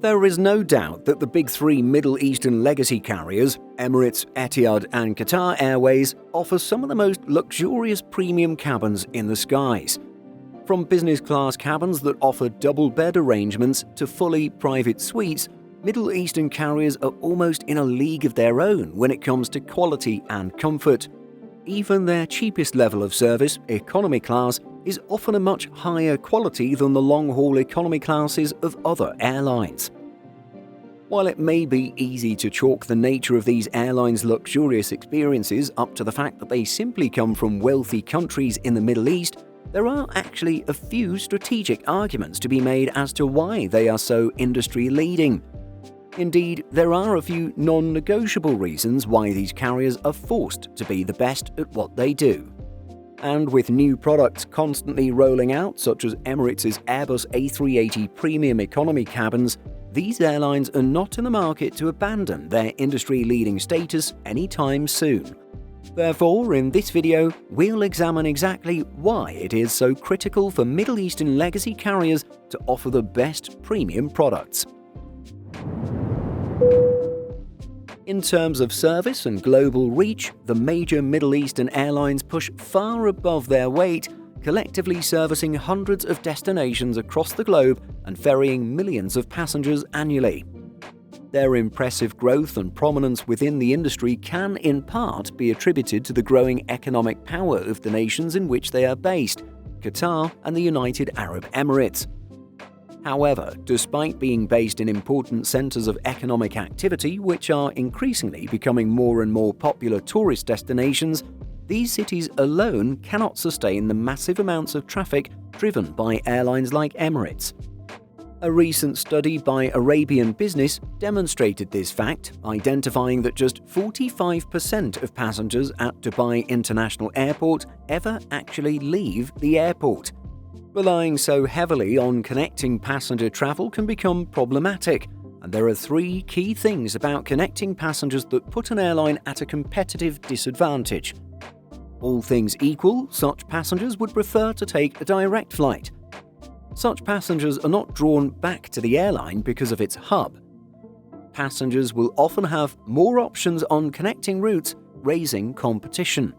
There is no doubt that the big three Middle Eastern legacy carriers, Emirates, Etihad and Qatar Airways, offer some of the most luxurious premium cabins in the skies. From business class cabins that offer double bed arrangements to fully private suites, Middle Eastern carriers are almost in a league of their own when it comes to quality and comfort. Even their cheapest level of service, economy class, is often a much higher quality than the long-haul economy classes of other airlines. While it may be easy to chalk the nature of these airlines' luxurious experiences up to the fact that they simply come from wealthy countries in the Middle East, there are actually a few strategic arguments to be made as to why they are so industry-leading. Indeed, there are a few non-negotiable reasons why these carriers are forced to be the best at what they do. And with new products constantly rolling out, such as Emirates' Airbus A380 premium economy cabins, these airlines are not in the market to abandon their industry-leading status anytime soon. Therefore, in this video, we'll examine exactly why it is so critical for Middle Eastern legacy carriers to offer the best premium products. In terms of service and global reach, the major Middle Eastern airlines push far above their weight, collectively servicing hundreds of destinations across the globe and ferrying millions of passengers annually. Their impressive growth and prominence within the industry can in part be attributed to the growing economic power of the nations in which they are based, Qatar and the United Arab Emirates. However, despite being based in important centers of economic activity which are increasingly becoming more and more popular tourist destinations, these cities alone cannot sustain the massive amounts of traffic driven by airlines like Emirates. A recent study by Arabian Business demonstrated this fact, identifying that just 45% of passengers at Dubai International Airport ever actually leave the airport. Relying so heavily on connecting passenger travel can become problematic, and there are three key things about connecting passengers that put an airline at a competitive disadvantage. All things equal, such passengers would prefer to take a direct flight. Such passengers are not drawn back to the airline because of its hub. Passengers will often have more options on connecting routes, raising competition.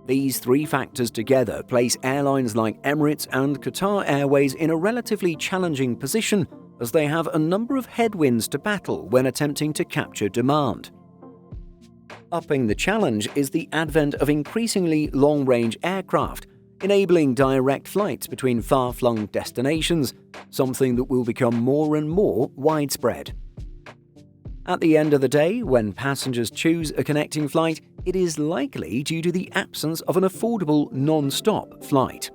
These three factors together place airlines like Emirates and Qatar Airways in a relatively challenging position as they have a number of headwinds to battle when attempting to capture demand. Upping the challenge is the advent of increasingly long-range aircraft, enabling direct flights between far-flung destinations, something that will become more and more widespread. At the end of the day, when passengers choose a connecting flight, it is likely due to the absence of an affordable non-stop flight.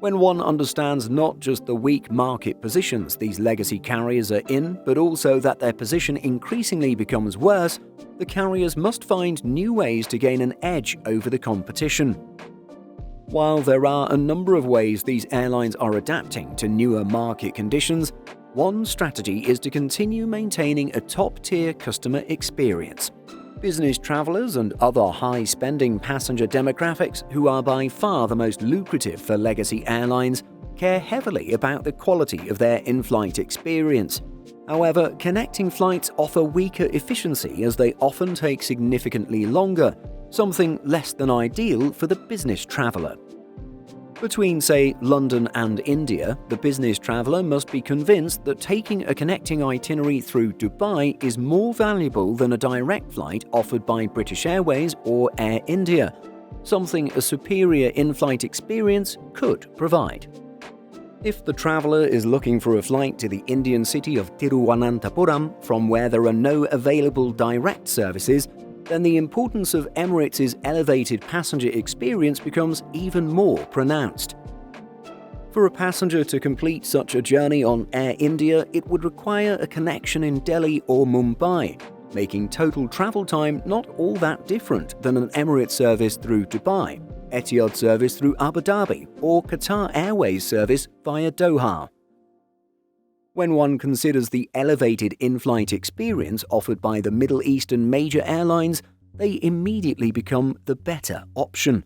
When one understands not just the weak market positions these legacy carriers are in, but also that their position increasingly becomes worse, the carriers must find new ways to gain an edge over the competition. While there are a number of ways these airlines are adapting to newer market conditions, one strategy is to continue maintaining a top-tier customer experience. Business travelers and other high-spending passenger demographics, who are by far the most lucrative for legacy airlines, care heavily about the quality of their in-flight experience. However, connecting flights offer weaker efficiency as they often take significantly longer, something less than ideal for the business traveler. Between, say, London and India, the business traveler must be convinced that taking a connecting itinerary through Dubai is more valuable than a direct flight offered by British Airways or Air India, something a superior in-flight experience could provide. If the traveler is looking for a flight to the Indian city of Tiruvananthapuram from where there are no available direct services, then the importance of Emirates' elevated passenger experience becomes even more pronounced. For a passenger to complete such a journey on Air India, it would require a connection in Delhi or Mumbai, making total travel time not all that different than an Emirates service through Dubai, Etihad service through Abu Dhabi, or Qatar Airways service via Doha. When one considers the elevated in-flight experience offered by the Middle Eastern major airlines, they immediately become the better option.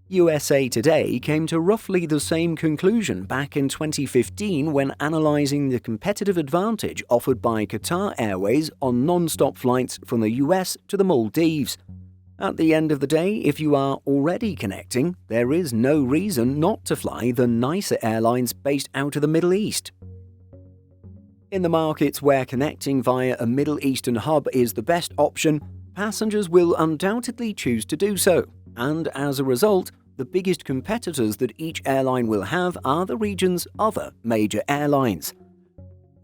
USA Today came to roughly the same conclusion back in 2015 when analysing the competitive advantage offered by Qatar Airways on non-stop flights from the US to the Maldives. At the end of the day, if you are already connecting, there is no reason not to fly the nicer airlines based out of the Middle East. In the markets where connecting via a Middle Eastern hub is the best option, passengers will undoubtedly choose to do so. And as a result, the biggest competitors that each airline will have are the region's other major airlines.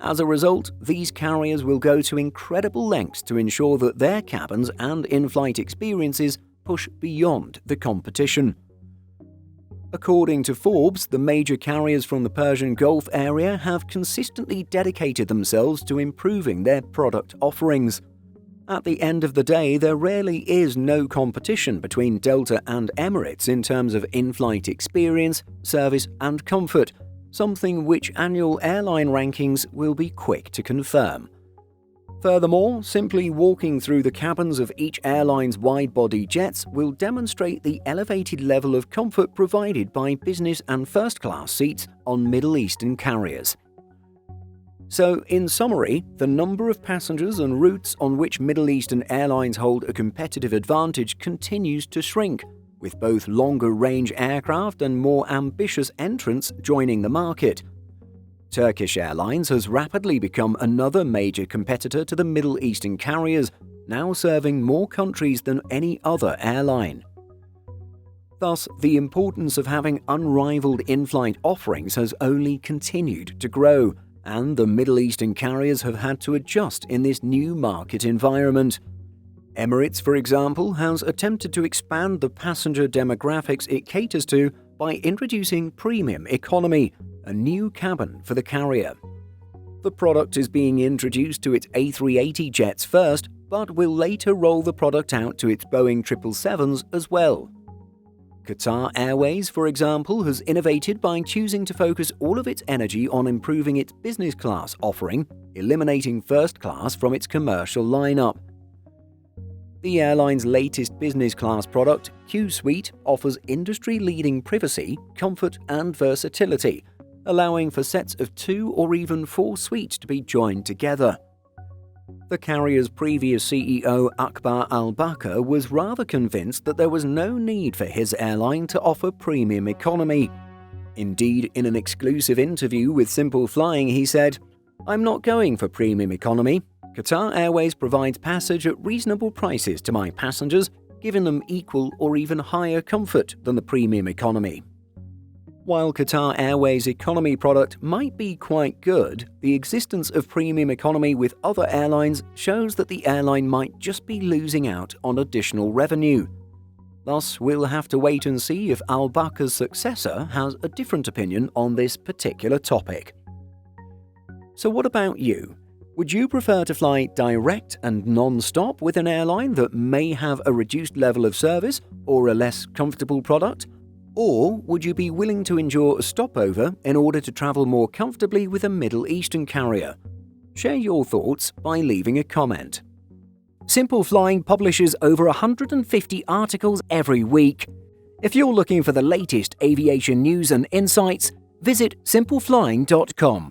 As a result, these carriers will go to incredible lengths to ensure that their cabins and in-flight experiences push beyond the competition. According to Forbes, the major carriers from the Persian Gulf area have consistently dedicated themselves to improving their product offerings. At the end of the day, there rarely is no competition between Delta and Emirates in terms of in-flight experience, service and comfort, something which annual airline rankings will be quick to confirm. Furthermore, simply walking through the cabins of each airline's wide-body jets will demonstrate the elevated level of comfort provided by business and first-class seats on Middle Eastern carriers. So, in summary, the number of passengers and routes on which Middle Eastern airlines hold a competitive advantage continues to shrink, with both longer-range aircraft and more ambitious entrants joining the market. Turkish Airlines has rapidly become another major competitor to the Middle Eastern carriers, now serving more countries than any other airline. Thus, the importance of having unrivaled in-flight offerings has only continued to grow, and the Middle Eastern carriers have had to adjust in this new market environment. Emirates, for example, has attempted to expand the passenger demographics it caters to by introducing Premium Economy, a new cabin for the carrier. The product is being introduced to its A380 jets first, but will later roll the product out to its Boeing 777s as well. Qatar Airways, for example, has innovated by choosing to focus all of its energy on improving its business class offering, eliminating first class from its commercial lineup. The airline's latest business class product, Q Suite, offers industry-leading privacy, comfort and versatility, allowing for sets of 2 or even 4 suites to be joined together. The carrier's previous CEO, Akbar Al-Bakr, was rather convinced that there was no need for his airline to offer premium economy. Indeed, in an exclusive interview with Simple Flying, he said, "I'm not going for premium economy. Qatar Airways provides passage at reasonable prices to my passengers, giving them equal or even higher comfort than the premium economy." While Qatar Airways' economy product might be quite good, the existence of premium economy with other airlines shows that the airline might just be losing out on additional revenue. Thus, we'll have to wait and see if Al-Bakr's successor has a different opinion on this particular topic. So what about you? Would you prefer to fly direct and non-stop with an airline that may have a reduced level of service or a less comfortable product? Or would you be willing to endure a stopover in order to travel more comfortably with a Middle Eastern carrier? Share your thoughts by leaving a comment. Simple Flying publishes over 150 articles every week. If you're looking for the latest aviation news and insights, visit simpleflying.com.